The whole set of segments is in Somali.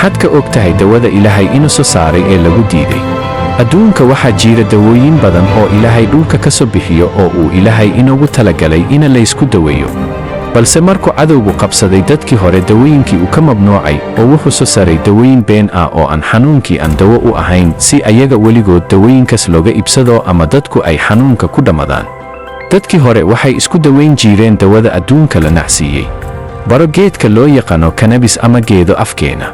maxaad ka og tahay dawada ilaahay inuu soo saaray ee lagu diiday adduunka waxaa jira dawooyin badan oo ilaahay dhulka ka soo bixiyo oo uu ilaahay inoogu talagalay in la isku daweeyo balse markuu cadowgu qabsaday dadkii hore dawooyinkii uu ka mamnuucay oo wuxuu soo saaray dawooyin been ah oo aan xanuunkii aan dawo u ahayn si ayaga weligood dawooyinkaas looga iibsado ama dadku ay xanuunka ku dhammadaan dadkii hore waxay isku daweyn jireen dawada adduunka la nacsiiyey baro geedka loo yaqaano cannabis ama geedo afkeena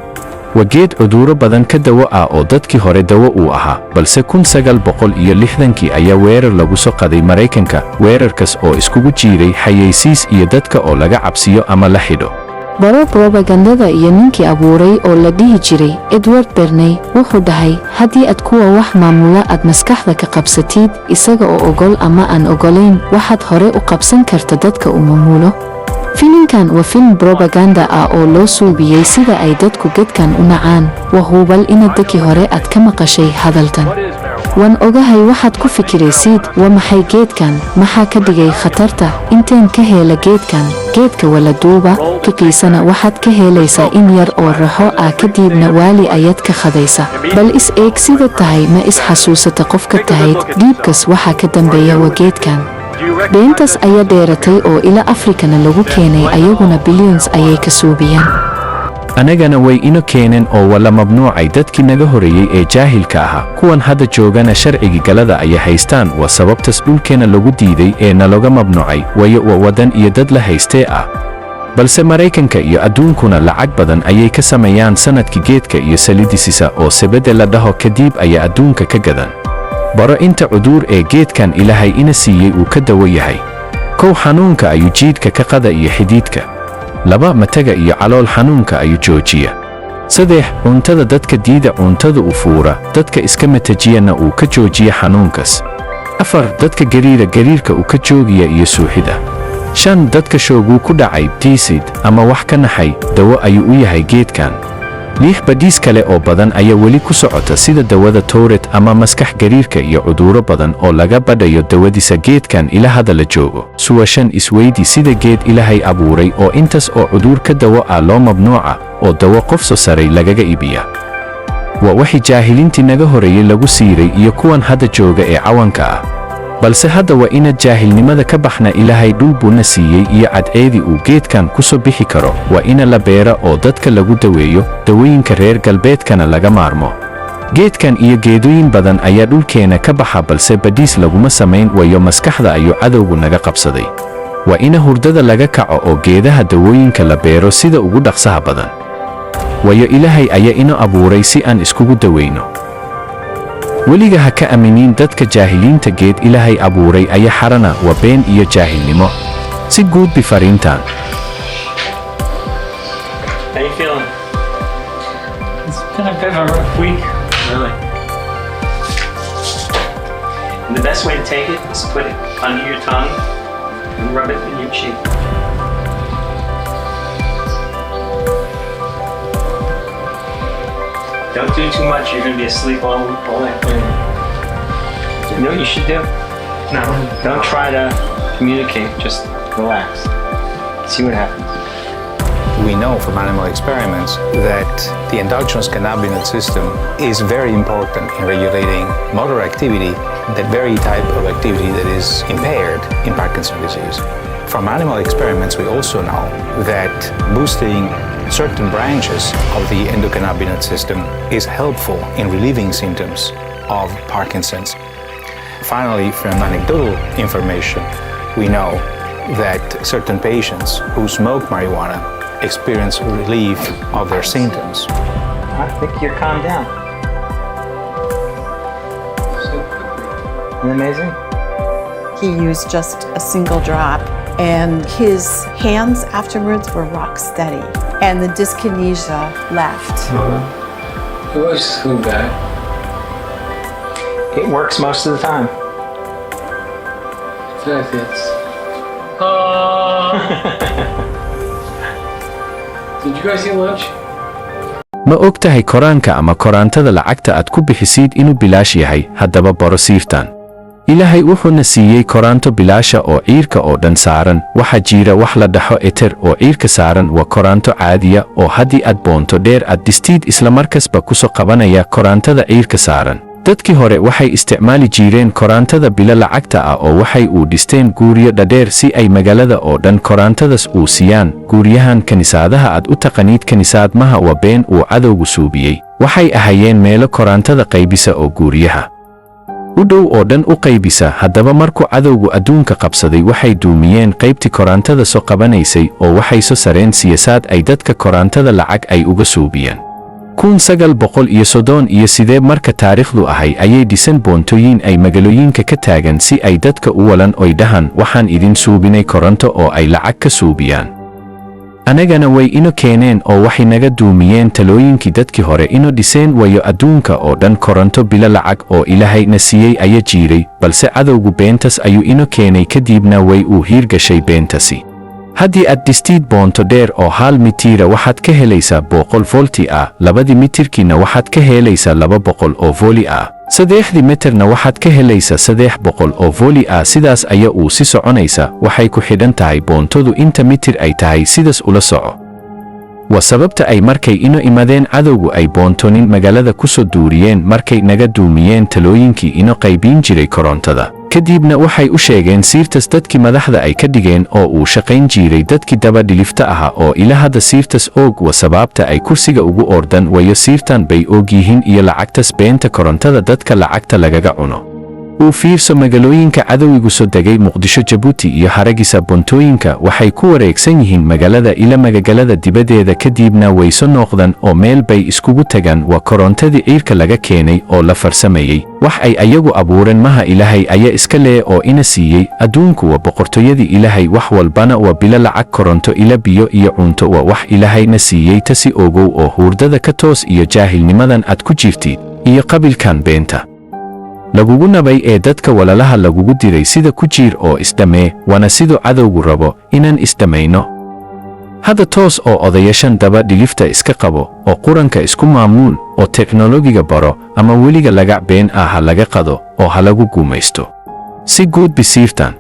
waa geed cudurro badan ka dawo ah oo dadkii hore dawo uu ahaa balse 1960kii ayaa weerar lagu soo qaday Maraykanka weerarkaas oo iskugu jiray xayeysiis iyo dadka oo laga cabsiyo ama la xidho baro propagandada iyo ninkii abuuray oo la dhihi jiray Edward Bernay wuxuu dhahay haddii aad kuwa wax maamula aad maskaxda ka qabsatid isaga oo ogol ama aan ogolayn waxaad hore u qabsan karta dadka uu maamulo filimkan waa film propaganda ah oo loo suubiyey sida ay dadku geedkan u nacaan waa hubal inaad dadkii hore aad ka maqashay hadalkan waan ogahay waxaad ku fikiraysid waa maxay geedkan maxaa ka dhigay khatarta inteen ka hela geedkan geedka waa la duuba kaqiisana waxaad ka helaysaa in yar oo raxo ah kadibna waali ayaad ka khadaysa bal is eeg sida tahay ma is xasuusata qofka tahayd dhiibkas waxaa ka dambeeya waa geedkan beentas ayaa dheeratay oo ila Afrikana lagu keenay ayaguna billions ayay ka suubiyaan anagana way ino keeneen oo wala mamnuucay dadkii naga horeeyay ee jaahilka ahaa kuwan hadda joogana sharcigi galada ay haystaan waa sababtas dhulkeena lagu diiday ee naloga mamnuucay wayo waa wadan iyo dad la haystee ah balse Maraykanka iyo adduunkuna lacag badan ayay ka sameeyaan sanadkii geedka iyo saliidisiisa oo sebede la dhaho kadib ayaa adduunka ka gadan baro inta cudur ee geedkan ilaahay ina siiyey uu ka dawo yahay kow xanuunka ayuu jiidhka ka qada iyo xididka laba mataga iyo calool xanuunka ayuu joojiya saddex cuntada dadka diida cuntada u fuura dadka iska matajiyana uu ka joojiya xanuunkaas afar dadka gariirka uu ka joogiya iyo suuxida shan dadka shooguu ku dhacay tiisid ama wax ka naxay dawo ayuu u yahay geedkan lix badiis kale oo badan ayaa weli ku socota sida dawada towret ama maskax gariirka iyo cudurro badan oo laga badhayo dawadiisa geedkan ila hadda la joogo su'aashan isweydi sida geed ilaahay abuuray oo intaas oo cudur ka dawo ah loo mamnuuca oo dawo qof soo saray lagaga iibiya waa wixii jaahiliintii naga horeeyay lagu siiray iyo kuwan hadda jooga ee cawanka ah balse hadda waa inaad jaahilnimada ka baxna ilaahay dhul buuna siiyey iyo cadceedii uu geedkan ku soo bixi karo waa ina la beera oo dadka lagu daweeyo dawooyinka reer galbeedkana laga maarmo geedkan iyo geedooyin badan ayaa dhulkeena ka baxa balse badiis laguma samayn wayo maskaxda ayuu cadowgu naga qabsaday waa ina hurdada laga kaco oo geedaha dawooyinka la beero sida ugu dhaqsaha badan wayo ilaahay ayaa ino abuuray si aan iskugu daweyno weliga ha ka aminiin dadka jaahiliinta geed ilaahay abuuray ayaa xarana waa been iyo jaahilnimo si guud bifariintan How you feeling? It's been a bit of a rough week, really. And the best way to take it is put it under your tongue and rub it in your cheek. Don't do too much, you're going to be asleep all afternoon. You know what you should do? No, don't try to communicate, just relax. See what happens. We know from animal experiments that the endogenous cannabinoid system is very important in regulating motor activity, that very type of activity that is impaired in Parkinson's disease. From animal experiments, we also know that boosting certain branches of the endocannabinoid system is helpful in relieving symptoms of Parkinson's. Finally, from anecdotal information, we know that certain patients who smoke marijuana experience relief of their symptoms. I think you're calmed down. Isn't it amazing? He used just a single drop, and his hands afterwards were rock steady, and the dyskinesia left. It was too bad. It works most of the time. In fact, it's... Did you guys eat lunch? ma og tahay koraanka ama korontada lacagta aad ku bixisid inuu bilaash yahay haddaba baro siirtan ilahay wuxuu Nasiyay koroonto bilaasha oo ciirka oo dhan saaran. Waxa jira wax la dhaho eter oo ciirka saaran waa koroonto caadiya oo haddii aad boonto dheer aad dhistiid isla markasba ku soo qabanaya korontada ciirka saaran. dadkii hore waxay isticmaali jireen korontada bila lacagta ah oo waxay u dhisteen guryo dhadheer si ay magaalada oo dhan korontadas u siiyaan. Guryahan kaniisadaha aad u taqaaniid kaniisadmaha waa been uu cadowgu suubiyey. Waxay ahaayeen meelo korontada qaybisa oo guryaha u dhow oo dhan u qaybisa. Haddaba markuu cadowgu adduunka qabsaday waxay duumiyeen qaybtii korontada soo qabanaysay oo waxay soo sareen siyaasad ay dadka korontada lacag ay uga suubiyeen. 1938 marka taariikhdu ahay ayay dhisan boontooyin ay magaalooyinka ka taagan si ay dadka u walan oy dhahan waxaan idin suubinay koronto oo ay lacag ka suubiyaan. Anagana way ino keeneen oo waxay naga duumiyeen talooyinkii dadkii hore ino dhiseen wayo adduunka oo dhan koronto bila lacag oo ilahay Nasiyay ayaa jiray, balse cadowgu beentas ayuu ino keenay kadibna way u hiirgashay beentasi. haddii aad dhistiid boonto dheer oo 1 mitira waxaad ka helaysaa 100 volti ah, 2 mitirkiina waxaad ka helaysaa 200 oo voli ah, 3 mitirna waxaad ka helaysaa 300 oo voli ah. Sidaas ayaa uu si soconaysa. Waxay ku xidhan tahay boontadu inta mitir ay tahay sidaas ula soco. waa sababta ay markay ino imadeen cadowgu ay boontonin magaalada ku soo duuriyeen markay naga duumiyeen talooyinkii ino qaybin jiray korontada. kadibna waxay u sheegeen siirtas dadkii madaxda ay ka dhigeen oo uu shaqayn jiray dadkii daba dhilifta ahaa oo ila hadda siirtas og waa sababta ay kursiga ugu ordan wayo siirtan bay og yihiin iyo lacagtas beenta korontada dadka lacagta lagaga cuno. u fiirso magaalooyinka cadowgigu soo degay Muqdisho, Djibouti iyo haragisa boontooyinka waxay ku wareegsan yihiin magaalada ila magaalada dibadeeda kadibna way soo noqdaan oo meel bay iskugu tagaan. waa korontadii ciirka laga keenay oo la farsameeyay. wax ay ayagu abuureen maha ilahay ayaa iska lee oo ina siiyey. adduunku waa boqortooyadii ilahay, wax walbana waa bila lacag, koronto ila biyo iyo cunto waa wax ilahayna siiyey. tasi ogow oo hurdada ka toos iyo jaahilnimadan aad ku jirtid iyo qabilkan beenta lagugu nabay ee dadka walalaha lagugu diray sida ku jiir oo isdhamee. waana sidoo cadowgu rabo inaan isdhamayno. hadda toos oo odayashan daba dhilifta iska qabo oo quranka isku maamuul oo teknolojiga baro ama weliga laga been ah ha laga qado oo ha lagu guumaysto. si guud bisiirtan